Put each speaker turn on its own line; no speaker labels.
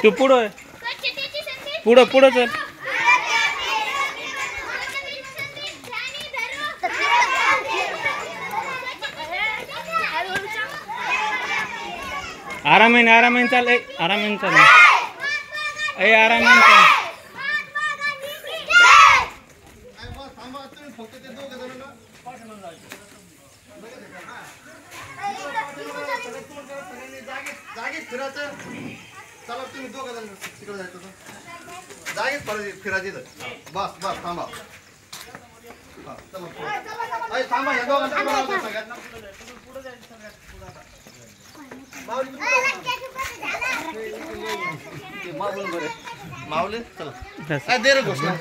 तू पुढं पुढं पुढं चल. आरामीन चाल. आरामीन चाल. आरामीन चाल.
चला तुम्ही दोघं जण तिकडे जायचं जागेच फिरायचं. बस बस थांबा. थांबा या दोघांना माऊली चला दे रे घोषणा.